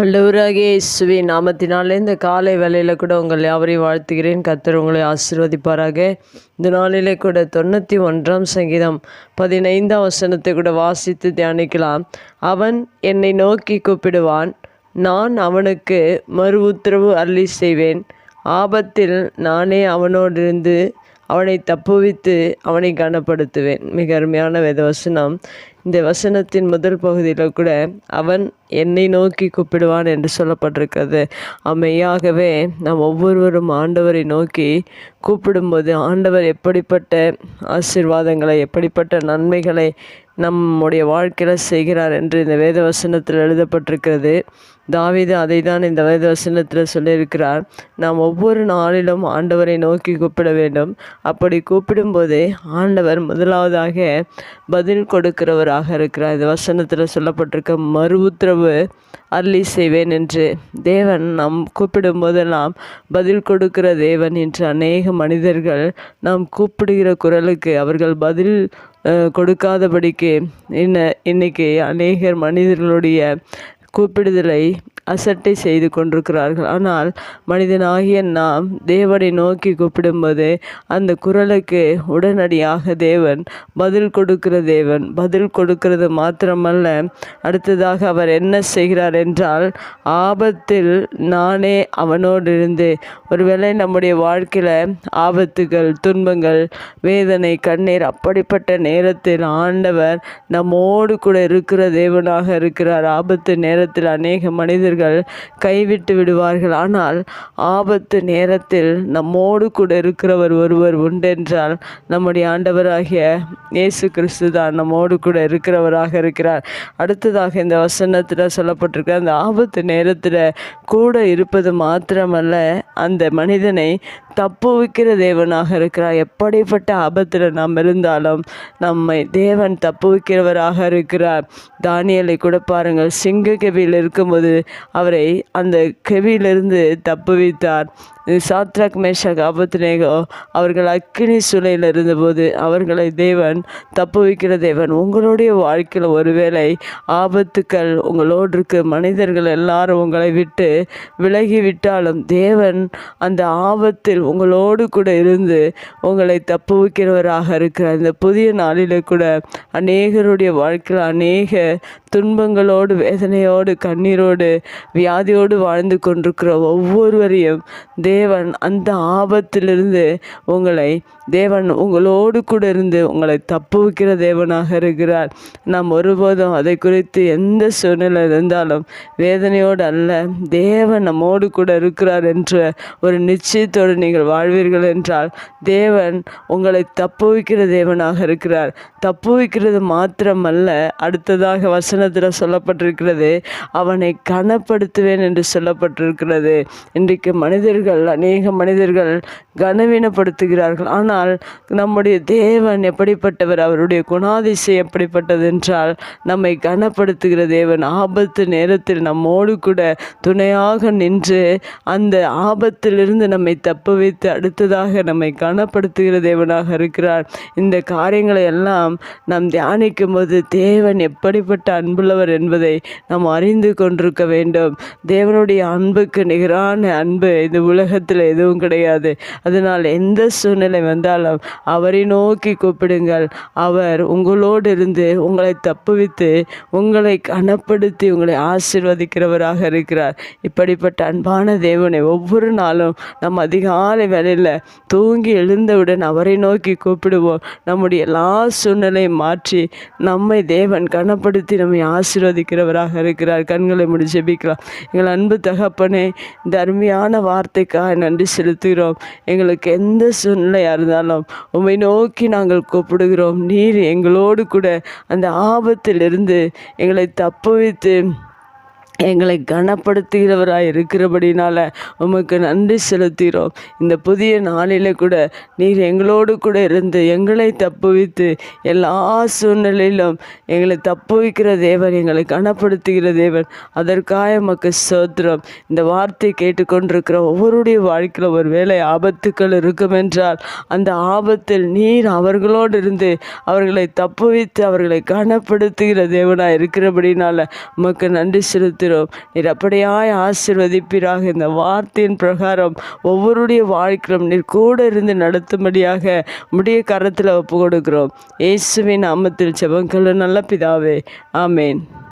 ஆண்டவராகிய இயேசுவின் நாமத்தினாலே இந்த காலை வேளையில் கூட உங்கள் யாவரையும் வாழ்த்துகிறேன். கர்த்தர் உங்களை ஆசீர்வதிப்பாராக. இந்த நாளிலே கூட 91 சங்கீதம் 15 வசனத்தை கூட வாசித்து தியானிக்கலாம். அவன் என்னை நோக்கி கூப்பிடுவான், நான் அவனுக்கு மறு உத்தரவு அருளி செய்வேன். ஆபத்தில் நானே அவனோடிருந்து அவனை தப்புவித்து அவனை கனப்படுத்துவேன். மிக அருமையான வேதவசனம். இந்த வசனத்தின் முதல் பகுதியில் கூட அவன் என்னை நோக்கி கூப்பிடுவான் என்று சொல்லப்பட்டிருக்கிறது. மெய்யாகவே நாம் ஒவ்வொருவரும் ஆண்டவரை நோக்கி கூப்பிடும்போது ஆண்டவர் எப்படிப்பட்ட ஆசீர்வாதங்களை, எப்படிப்பட்ட நன்மைகளை நம்முடைய வாழ்க்கையில் செய்கிறார் என்று இந்த வேதவசனத்தில் எழுதப்பட்டிருக்கிறது. தாவீது அதை தான் இந்த வேதவசனத்தில் சொல்லியிருக்கிறார். நாம் ஒவ்வொரு நாளிலும் ஆண்டவரை நோக்கி கூப்பிட வேண்டும். அப்படி கூப்பிடும்போது ஆண்டவர் முதலாவதாக பதில் கொடுக்கிறவராக இருக்கிறார். இந்த வசனத்தில் சொல்லப்பட்டிருக்க மறு உத்தரவு அருளி செய்வேன் என்று. தேவன் நாம் கூப்பிடும் போதெல்லாம் பதில் கொடுக்கிற தேவன் என்று அநேக மனிதர்கள் நாம் கூப்பிடுகிற குரலுக்கு அவர்கள் பதில் கொடுக்காதபடிக்கு இன்னைக்கு அநேகர் மனிதர்களுடைய கூப்பிடுதலை அசட்டை செய்து கொண்டிருக்கிறார்கள். ஆனால் மனிதனாகிய நாம் தேவனை நோக்கி கூப்பிடும்போது அந்த குரலுக்கு உடனடியாக தேவன் பதில் கொடுக்கிற தேவன். பதில் கொடுக்கிறது மாத்திரமல்ல, அடுத்ததாக அவர் என்ன செய்கிறார் என்றால், ஆபத்தில் நானே அவனோடு இருந்து. ஒருவேளை நம்முடைய வாழ்க்கையில் ஆபத்துகள், துன்பங்கள், வேதனை, கண்ணீர், அப்படிப்பட்ட நேரத்தில் ஆண்டவர் நம்மோடு கூட இருக்கிற தேவனாக இருக்கிறார். ஆபத்து நேரத்தில் அநேக மனிதர்கள் கைவிட்டு விடுவார்கள். ஆனால் ஆபத்து நேரத்தில் நம்மோடு கூட இருக்கிறவர் ஒருவர் உண்டென்றால் நம்முடைய ஆண்டவராகிய இயேசு கிறிஸ்து தான் நம்மோடு கூட இருக்கிறவராக இருக்கிறார். அடுத்ததாக இந்த வசனத்தில் சொல்லப்பட்டிருக்க அந்த ஆபத்து நேரத்தில் கூட இருப்பது மாத்திரமல்ல, அந்த மனிதனை தப்புவிக்கிற தேவனாக இருக்கிறார். எப்படிப்பட்ட ஆபத்தில் நாம் இருந்தாலும் நம்மை தேவன் தப்புவிக்கிறவராக இருக்கிறார். தானியேலை கூட பாருங்கள், சிங்க கெபியில் இருக்கும்போது அவரை அந்த கெபியிலிருந்து தப்புவித்தார். சாத்ராக், மேஷாக், ஆபேத்நேகோ அவர்கள் அக்கினி சூளையில் இருந்தபோது அவர்களை தேவன் தப்புவிக்கிற தேவன். உங்களுடைய வாழ்க்கையில் ஒருவேளை ஆபத்துக்கள் உங்களோடு இருக்க, மனிதர்கள் எல்லாரும் உங்களை விட்டு விலகிவிட்டாலும் தேவன் அந்த ஆபத்தில் உங்களோடு கூட இருந்து உங்களை தப்புவிக்கிறவராக இருக்கிறார். இந்த புதிய நாளில் கூட அநேகருடைய வாழ்க்கையில் அநேக துன்பங்களோடு, வேதனையோடு, கண்ணீரோடு, வியாதியோடு வாழ்ந்து கொண்டிருக்கிற ஒவ்வொருவரையும் தேவன் அந்த ஆபத்திலிருந்து தேவன் உங்களோடு கூட இருந்து உங்களை தப்புவிக்கிற தேவனாக இருக்கிறார். நாம் ஒருபோதும் அதை குறித்து எந்த சூழ்நிலை இருந்தாலும் வேதனையோடு அல்ல, தேவன் நம்மோடு கூட இருக்கிறார் என்ற ஒரு நிச்சயத்தோடு நீங்கள் வாழ்வீர்கள் என்றால் தேவன் உங்களை தப்புவிக்கிற தேவனாக இருக்கிறார். தப்புவிக்கிறது மாத்திரமல்ல, அடுத்ததாக வசனத்தில் சொல்லப்பட்டிருக்கிறது, அவனை கனப்படுத்துவேன் என்று சொல்லப்பட்டிருக்கிறது. இன்றைக்கு அநேக மனிதர்கள் கனவீனப்படுத்துகிறார்கள். ஆனால் நம்முடைய தேவன் எப்படிப்பட்டவர், அவருடைய குணாதிசயம் எப்படிப்பட்டது என்றால் நம்மை கனப்படுத்துகிற தேவன். ஆபத்து நேரத்தில் நம்மோடு கூட துணையாக நின்று அந்த ஆபத்திலிருந்து நம்மை தப்புவித்து அடுத்ததாக நம்மை கனப்படுத்துகிற தேவனாக இருக்கிறார். இந்த காரியங்களை எல்லாம் நாம் தியானிக்கும் போது தேவன் எப்படிப்பட்ட அன்புள்ளவர் என்பதை நாம் அறிந்து கொண்டிருக்க வேண்டும். தேவனுடைய அன்புக்கு நிகரான அன்பு இந்த உலகத்தில் எதுவும் கிடையாது. அதனால் எந்த சூழ்நிலை வந்தாலும் அவரை நோக்கி கூப்பிடுங்கள். அவர் உங்களோடு இருந்து உங்களை தப்புவித்து உங்களை கனப்படுத்தி உங்களை ஆசீர்வதிக்கிறவராக இருக்கிறார். இப்படிப்பட்ட அன்பான தேவனை ஒவ்வொரு நாளும் நம் அதிகாலை வேளையில் தூங்கி எழுந்தவுடன் அவரை நோக்கி கூப்பிடுவோம். நம்முடைய எல்லா சூழ்நிலையும் மாற்றி நம்மை தேவன் கனப்படுத்தி நம்மை ஆசீர்வதிக்கிறவராக இருக்கிறார். கண்களை மூடி ஜெபிக்கலாம். எங்கள் அன்பு தகப்பனே, இந்த அருமையான வார்த்தைக்காக நன்றி செலுத்துகிறோம். எங்களுக்கு எந்த சூழ்நிலையாக இருந்தாலும் உம்மை நோக்கி நாங்கள் கூப்பிடுகிறோம். நீர் எங்களோடு கூட அந்த ஆபத்திலிருந்து எங்களை தப்புவித்து எங்களை கனப்படுத்துகிறவராய் இருக்கிறபடினால உமக்கு நன்றி செலுத்துகிறோம். இந்த புதிய நாளில் கூட நீர் எங்களோடு கூட இருந்து எங்களை தப்புவித்து எல்லா சூழ்நிலையிலும் எங்களை தப்புவிக்கிற தேவன், எங்களை கனப்படுத்துகிற தேவன். அதற்காக உமக்கு ஸ்தோத்திரம். இந்த வார்த்தை கேட்டுக்கொண்டிருக்கிற ஒவ்வொருடைய வாழ்க்கையில் ஒரு வேளை ஆபத்துக்கள் இருக்கும் என்றால் அந்த ஆபத்தில் நீர் அவர்களோடு இருந்து அவர்களை தப்புவித்து அவர்களை கனப்படுத்துகிற தேவனாய் இருக்கிறபடினால உமக்கு நன்றி செலுத்து. செலுத்துகிறோம். நீர் அப்படியாய் ஆசீர்வதிப்பீராக. இந்த வார்த்தையின் பிரகாரம் ஒவ்வொருடைய வாழ்க்கையிலும் நீர் கூட இருந்து நடத்தும்படியாக உம்முடைய கரத்தில் ஒப்பு கொடுக்கிறோம். இயேசுவின் நாமத்தில் ஜெபங்கள் நல்ல பிதாவே, ஆமேன்.